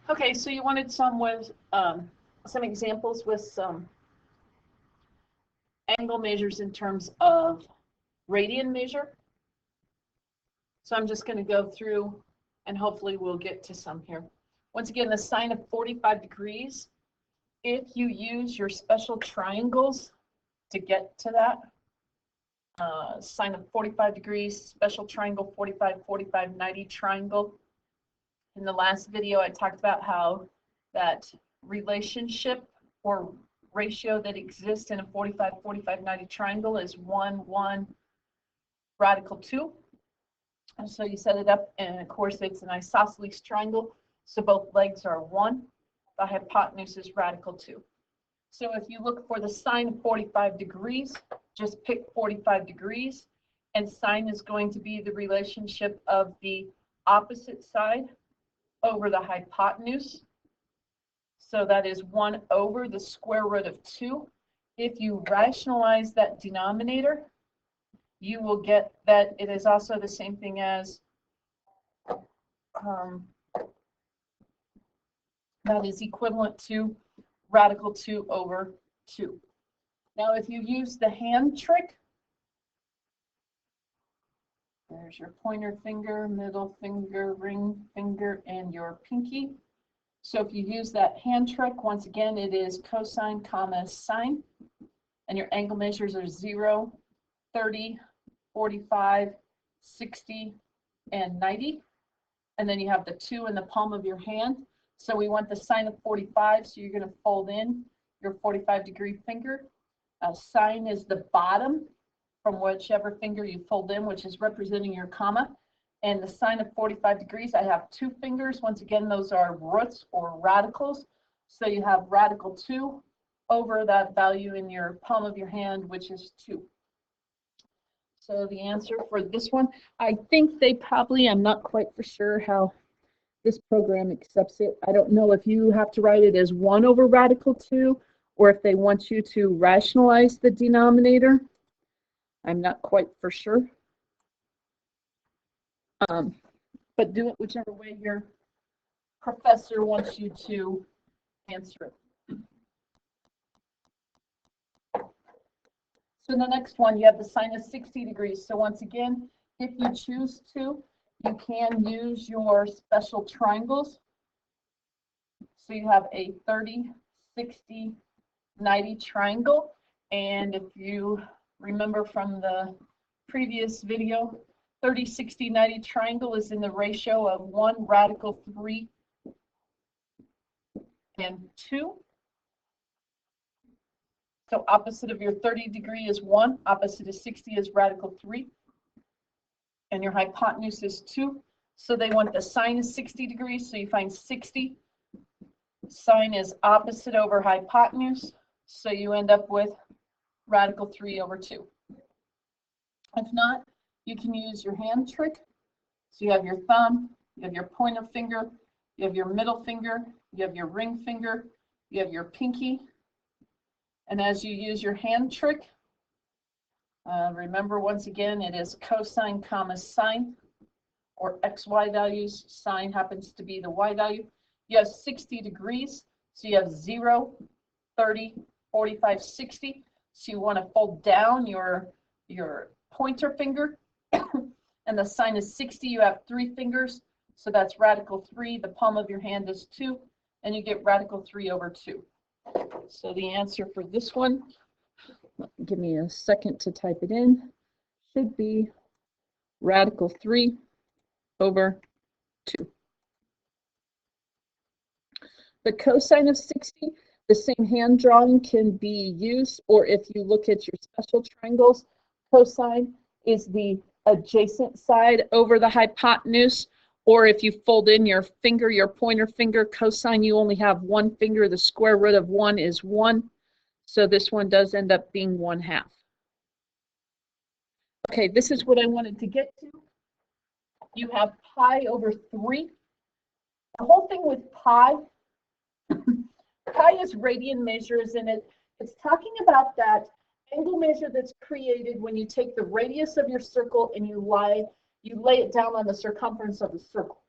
Okay, so you wanted some with some examples with some angle measures in terms of radian measure. So I'm just going to go through and hopefully we'll get to some here. Once again, the sine of 45 degrees, if you use your special triangles to get to that, sine of 45 degrees, special triangle 45, 45, 90 triangle. In the last video, I talked about how that relationship or ratio that exists in a 45, 45, 90 triangle is 1, 1, radical 2. And so you set it up, and of course it's an isosceles triangle, so both legs are 1. The hypotenuse is radical 2. So if you look for the sine of 45 degrees, just pick 45 degrees, and sine is going to be the relationship of the opposite side over the hypotenuse. So that is 1 over the square root of 2. If you rationalize that denominator, you will get that it is also the same thing as that is equivalent to radical 2 over 2. Now, if you use the hand trick, there's your pointer finger, middle finger, ring finger, and your pinky. So if you use that hand trick, once again, it is cosine, comma, sine, and your angle measures are 0, 30, 45, 60, and 90. And then you have the 2 in the palm of your hand. So we want the sine of 45, so you're going to fold in your 45-degree finger. Sine is the bottom from whichever finger you fold in, which is representing your comma. And the sine of 45 degrees, I have 2 fingers. Once again, those are roots or radicals. So you have radical 2 over that value in your palm of your hand, which is 2. So the answer for this one, I think they probably, I'm not quite for sure how this program accepts it. I don't know if you have to write it as 1 over radical 2 or if they want you to rationalize the denominator. I'm not quite for sure. But do it whichever way your professor wants you to answer it. So the next one, you have the sine of 60 degrees. So once again, if you choose to, you can use your special triangles. So you have a 30, 60, 90 triangle. And if you remember from the previous video, 30, 60, 90 triangle is in the ratio of 1 radical 3 and 2. So opposite of your 30 degree is 1, opposite of 60 is radical 3, and your hypotenuse is 2. So they want the sine is 60 degrees, so you find 60. Sine is opposite over hypotenuse, so you end up with radical 3 over 2. If not, you can use your hand trick. So you have your thumb, you have your pointer finger, you have your middle finger, you have your ring finger, you have your pinky. And as you use your hand trick, remember once again, it is cosine, comma, sine, or xy values. Sine happens to be the y value. You have 60 degrees, so you have 0, 30, 45, 60. So you want to fold down your pointer finger. And the sine is 60, you have 3 fingers, so that's radical 3. The palm of your hand is 2, and you get radical 3 over 2. So the answer for this one, give me a second to type it in, should be radical 3 over 2. The cosine of 60, the same hand drawing can be used, or if you look at your special triangles, cosine is the adjacent side over the hypotenuse, or if you fold in your finger, your pointer finger, cosine, you only have 1 finger. The square root of 1 is 1. So this one does end up being 1/2. Okay, this is what I wanted to get to. You have pi over 3. The whole thing with pi, pi is radian measures, and it's talking about that angle measure that's created when you take the radius of your circle and you lay it down on the circumference of the circle.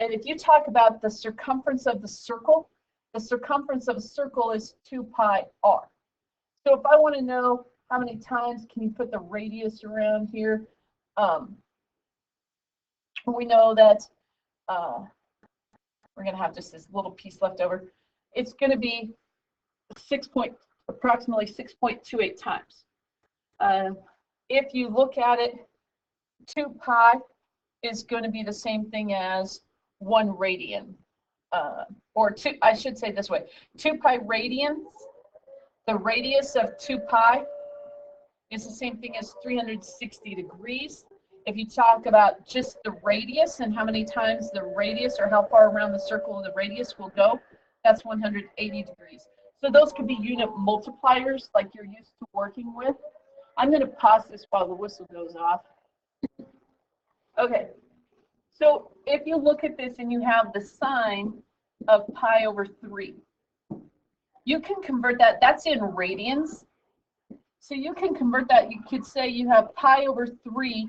And if you talk about the circumference of a circle is 2 pi r. So if I want to know how many times can you put the radius around here, we know that we're going to have just this little piece left over. It's going to be approximately 6.28 times. If you look at it, 2 pi is going to be the same thing as 1 radian. Or two, I should say this way, 2 pi radians, the radius of 2 pi is the same thing as 360 degrees. If you talk about just the radius and how many times the radius or how far around the circle of the radius will go, that's 180 degrees. So those could be unit multipliers like you're used to working with. I'm going to pause this while the whistle goes off. Okay, so if you look at this and you have the sine of pi over 3, you can convert that, that's in radians. So you can convert that, you could say you have pi over 3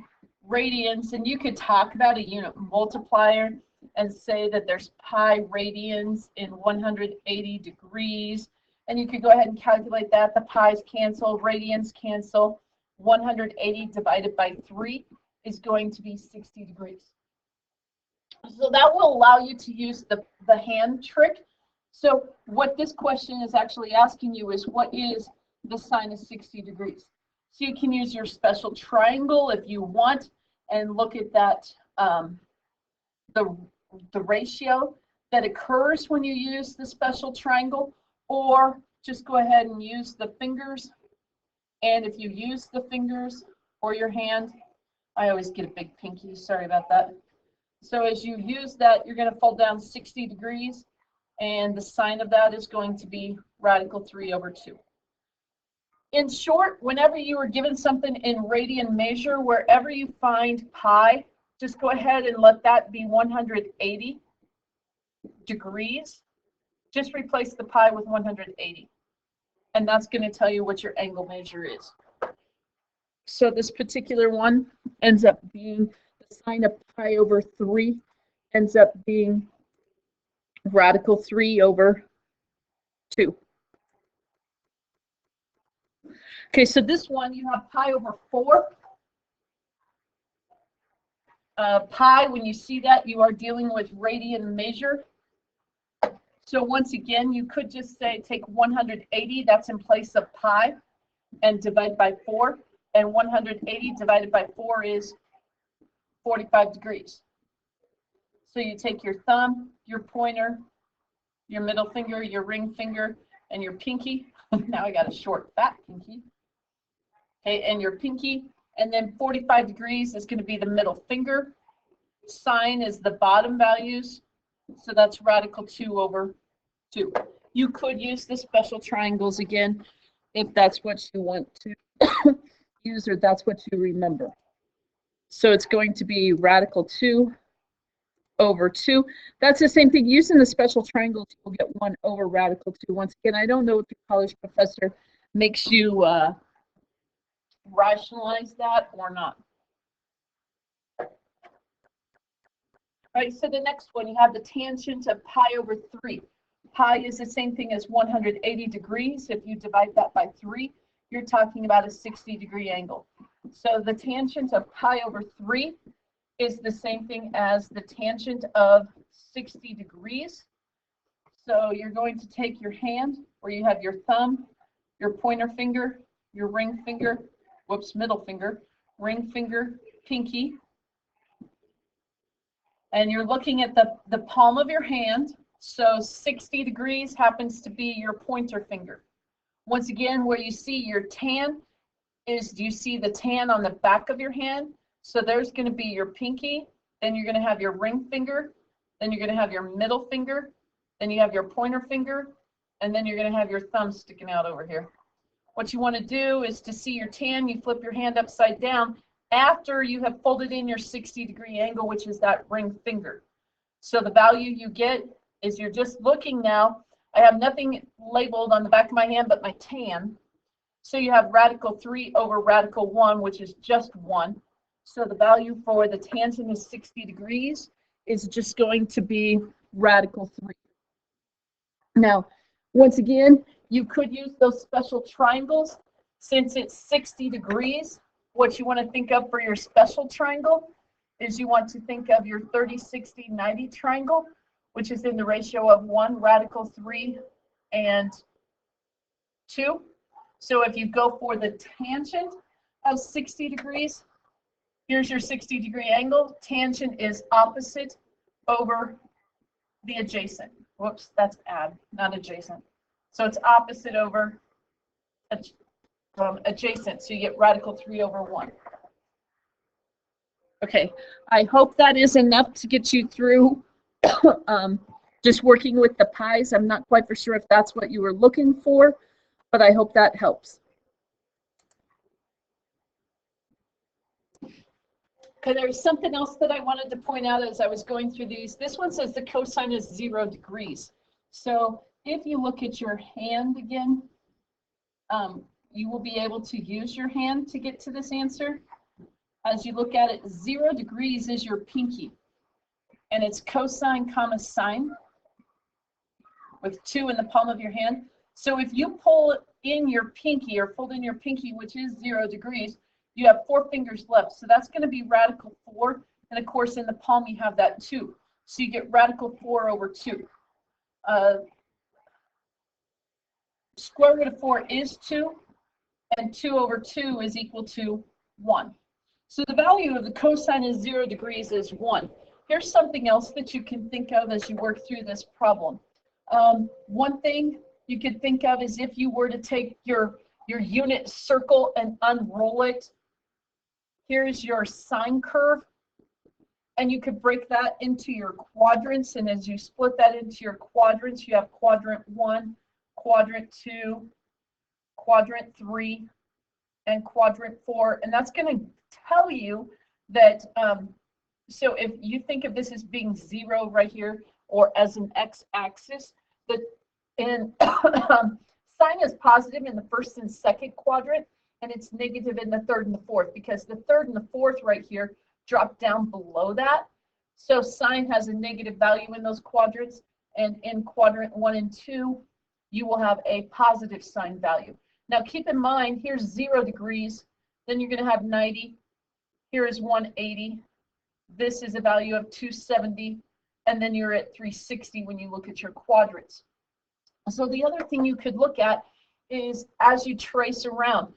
radians, and you could talk about a unit multiplier and say that there's pi radians in 180 degrees. And you could go ahead and calculate that. The pi's cancel, radians cancel. 180 divided by 3 is going to be 60 degrees. So that will allow you to use the hand trick. So what this question is actually asking you is, what is the sine of 60 degrees? So you can use your special triangle if you want and look at that, the ratio that occurs when you use the special triangle, or just go ahead and use the fingers. And if you use the fingers or your hand, I always get a big pinky, sorry about that. So as you use that, you're going to fold down 60 degrees, and the sine of that is going to be radical 3 over 2. In short, whenever you are given something in radian measure, wherever you find pi, just go ahead and let that be 180 degrees. Just replace the pi with 180. And that's going to tell you what your angle measure is. So this particular one ends up being the sine of pi over 3 ends up being radical 3 over 2. Okay, so this one, you have pi over 4. Pi, when you see that, you are dealing with radian measure. So once again, you could just say take 180, that's in place of pi, and divide by 4. And 180 divided by 4 is 45 degrees. So you take your thumb, your pointer, your middle finger, your ring finger, and your pinky. Now I got a short, fat pinky. Okay, and your pinky, and then 45 degrees is going to be the middle finger. Sine is the bottom values, so that's radical 2 over 2. You could use the special triangles again if that's what you want to use, or that's what you remember. So it's going to be radical 2 over 2. That's the same thing. Using the special triangles, you'll get 1 over radical 2. Once again, I don't know if your college professor makes you rationalize that or not. All right, so the next one, you have the tangent of pi over 3. Pi is the same thing as 180 degrees. If you divide that by 3, you're talking about a 60-degree angle. So the tangent of pi over 3 is the same thing as the tangent of 60 degrees. So you're going to take your hand, where you have your thumb, your pointer finger, your ring finger, middle finger, ring finger, pinky, and you're looking at the palm of your hand. So 60 degrees happens to be your pointer finger. Once again, where you see your tan is, do you see the tan on the back of your hand? So there's going to be your pinky, then you're going to have your ring finger, then you're going to have your middle finger, then you have your pointer finger, and then you're going to have your thumb sticking out over here. What you want to do is, to see your tan, you flip your hand upside down after you have folded in your 60-degree angle, which is that ring finger. So the value you get is, you're just looking now, I have nothing labeled on the back of my hand but my tan. So you have radical 3 over radical 1, which is just 1. So the value for the tangent is 60 degrees. is just going to be radical 3. Now, once again, you could use those special triangles. Since it's 60 degrees, what you want to think of for your special triangle is you want to think of your 30, 60, 90 triangle, which is in the ratio of 1, radical 3, and 2. So if you go for the tangent of 60 degrees, here's your 60-degree angle. Tangent is opposite over the adjacent. Whoops, that's add, not adjacent. So it's opposite over adjacent. So you get radical 3 over 1. Okay, I hope that is enough to get you through just working with the pies. I'm not quite for sure if that's what you were looking for, but I hope that helps. Okay, there was something else that I wanted to point out as I was going through these. This one says the cosine is 0 degrees. So if you look at your hand again, you will be able to use your hand to get to this answer. As you look at it, 0 degrees is your pinky, and it's cosine comma sine with 2 in the palm of your hand. So if you pull in your pinky or fold in your pinky, which is 0 degrees, you have 4 fingers left. So that's going to be radical 4. And of course, in the palm, you have that 2. So you get radical 4 over 2. Square root of 4 is 2. And 2 over 2 is equal to 1. So the value of the cosine is 0 degrees is 1. Here's something else that you can think of as you work through this problem. One thing you could think of is if you were to take your unit circle and unroll it. Here's your sine curve, and you could break that into your quadrants, and as you split that into your quadrants, you have quadrant 1, quadrant 2, quadrant 3, and quadrant 4, and that's going to tell you that, so if you think of this as being 0 right here, or as an x-axis, that in sine is positive in the first and second quadrant, and it's negative in the third and the fourth, because the third and the fourth right here drop down below that. So sine has a negative value in those quadrants, and in quadrant 1 and 2, you will have a positive sine value. Now keep in mind, here's 0 degrees, then you're going to have 90, here is 180, this is a value of 270, and then you're at 360 when you look at your quadrants. So the other thing you could look at is as you trace around,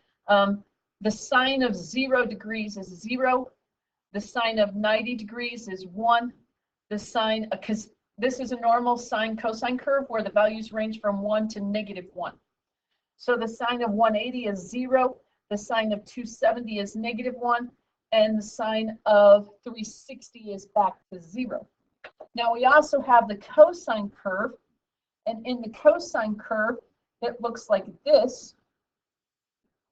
the sine of 0 degrees is 0, the sine of 90 degrees is 1, the sine, because this is a normal sine cosine curve where the values range from 1 to -1. So the sine of 180 is 0, the sine of 270 is -1, and the sine of 360 is back to 0. Now we also have the cosine curve, and in the cosine curve, it looks like this,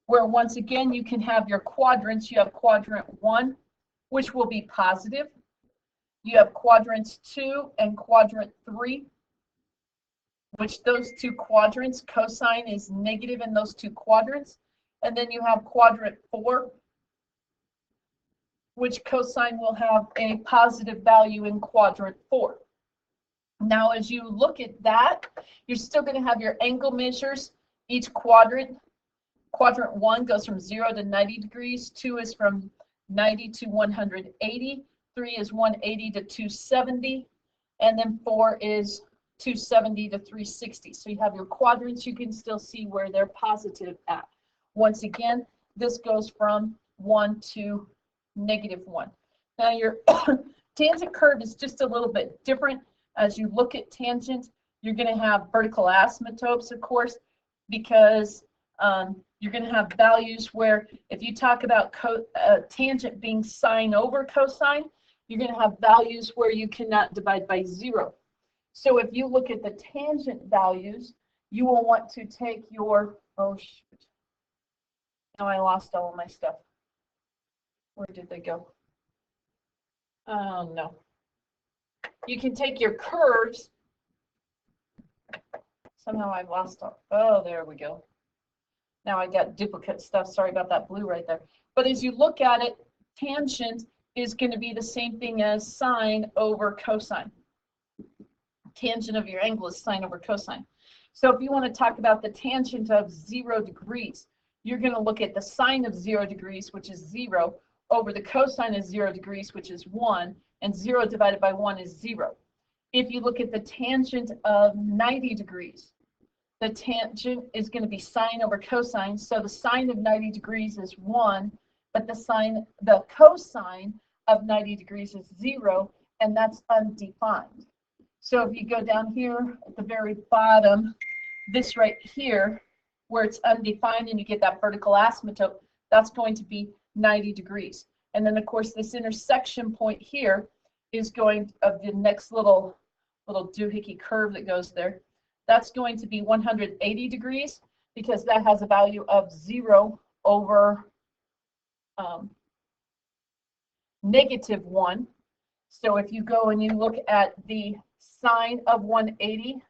where once again you can have your quadrants. You have quadrant 1, which will be positive. You have quadrants 2 and quadrant 3, which those two quadrants, cosine is negative in those two quadrants. And then you have quadrant 4, which cosine will have a positive value in quadrant 4. Now, as you look at that, you're still going to have your angle measures. Each quadrant, quadrant 1 goes from 0 to 90 degrees, 2 is from 90 to 180, 3 is 180 to 270, and then 4 is 270 to 360. So you have your quadrants. You can still see where they're positive at. Once again, this goes from 1 to -1. Now your tangent curve is just a little bit different. As you look at tangent, you're going to have vertical asymptotes, of course, because you're going to have values where if you talk about tangent being sine over cosine, you're going to have values where you cannot divide by 0. So if you look at the tangent values, you will want to take your, oh shoot, now I lost all of my stuff. Where did they go? Oh no. You can take your curves. Somehow I've lost all, oh, there we go. Now I got duplicate stuff. Sorry about that blue right there. But as you look at it, tangent is going to be the same thing as sine over cosine. Tangent of your angle is sine over cosine. So if you want to talk about the tangent of 0 degrees, you're going to look at the sine of 0 degrees, which is 0, over the cosine of 0 degrees, which is 1, and 0 divided by 1 is 0. If you look at the tangent of 90 degrees, the tangent is going to be sine over cosine. So the sine of 90 degrees is 1, but the cosine of 90 degrees is 0, and that's undefined. So if you go down here at the very bottom, this right here, where it's undefined and you get that vertical asymptote, that's going to be 90 degrees. And then, of course, this intersection point here is going of the next little doohickey curve that goes there. That's going to be 180 degrees because that has a value of 0 over -1. So if you go and you look at the sine of 180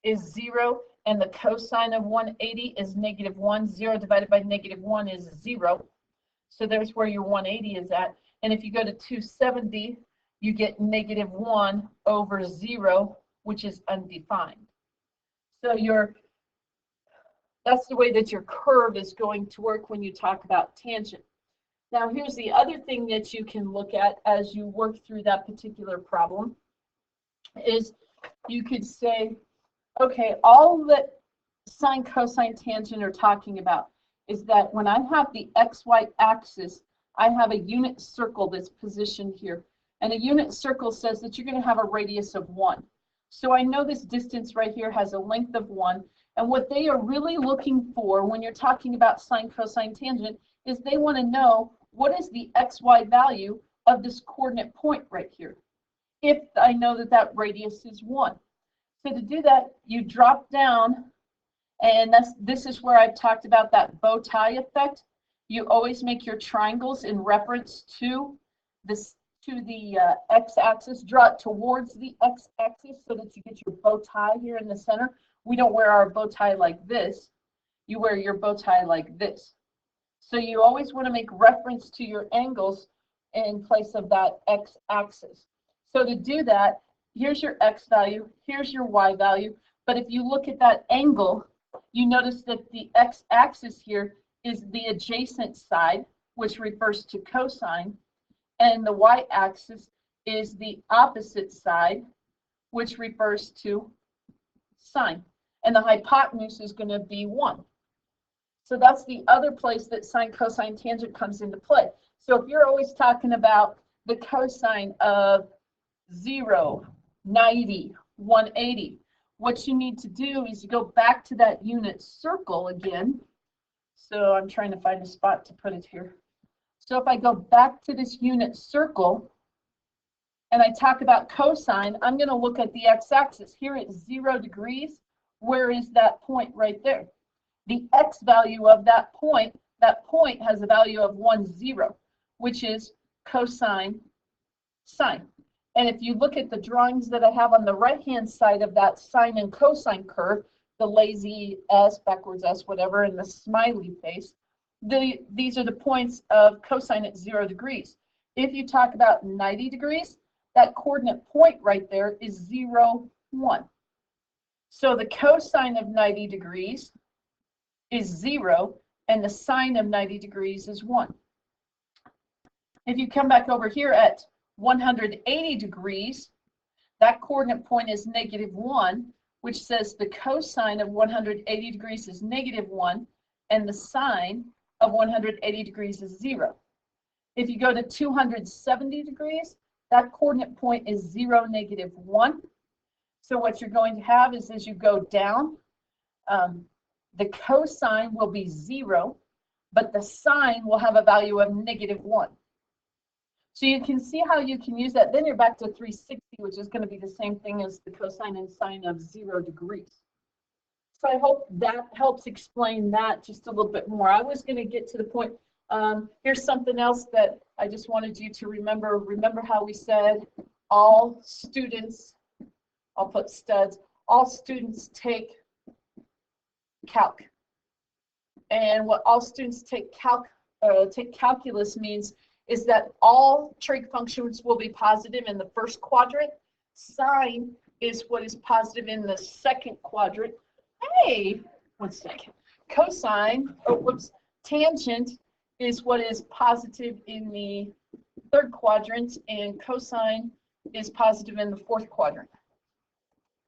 is 0, and the cosine of 180 is -1. 0 divided by -1 is 0. So there's where your 180 is at. And if you go to 270, you get -1 over 0, which is undefined. So that's the way that your curve is going to work when you talk about tangent. Now here's the other thing that you can look at as you work through that particular problem is you could say, okay, all that sine, cosine, tangent are talking about is that when I have the xy axis, I have a unit circle that's positioned here. And a unit circle says that you're going to have a radius of 1. So I know this distance right here has a length of 1. And what they are really looking for when you're talking about sine, cosine, tangent is they want to know what is the xy value of this coordinate point right here, if I know that that radius is 1. So to do that, you drop down, and this is where I've talked about that bow tie effect. You always make your triangles in reference to the x-axis. Draw it towards the x-axis so that you get your bow tie here in the center. We don't wear our bow tie like this. You wear your bow tie like this. So you always want to make reference to your angles in place of that x-axis. So to do that, here's your x value, here's your y value. But if you look at that angle, you notice that the x-axis here is the adjacent side, which refers to cosine, and the y-axis is the opposite side, which refers to sine. And the hypotenuse is going to be 1. So that's the other place that sine, cosine, tangent comes into play. So if you're always talking about the cosine of 0, 90, 180, what you need to do is you go back to that unit circle again. So I'm trying to find a spot to put it here. So if I go back to this unit circle and I talk about cosine, I'm going to look at the x-axis. Here at 0 degrees, where is that point right there? The x value of that point has a value of 1, 0, which is cosine sine. And if you look at the drawings that I have on the right-hand side of that sine and cosine curve, the lazy S, backwards S, whatever, and the smiley face, these are the points of cosine at 0 degrees. If you talk about 90 degrees, that coordinate point right there is 0, 1. So the cosine of 90 degrees is 0, and the sine of 90 degrees is 1. If you come back over here at 180 degrees, that coordinate point is -1, which says the cosine of 180 degrees is -1, and the sine of 180 degrees is 0. If you go to 270 degrees, that coordinate point is 0, -1. So what you're going to have is as you go down, the cosine will be 0, but the sine will have a value of -1. So you can see how you can use that. Then you're back to 360, which is going to be the same thing as the cosine and sine of 0 degrees. So I hope that helps explain that just a little bit more. I was going to get to the point. Here's something else that I just wanted you to remember. Remember how we said all students, I'll put studs, all students take calc. And what all students take calculus means is that all trig functions will be positive in the first quadrant. Sine is what is positive in the second quadrant. Hey, 1 second. Cosine, tangent is what is positive in the third quadrant, and cosine is positive in the fourth quadrant.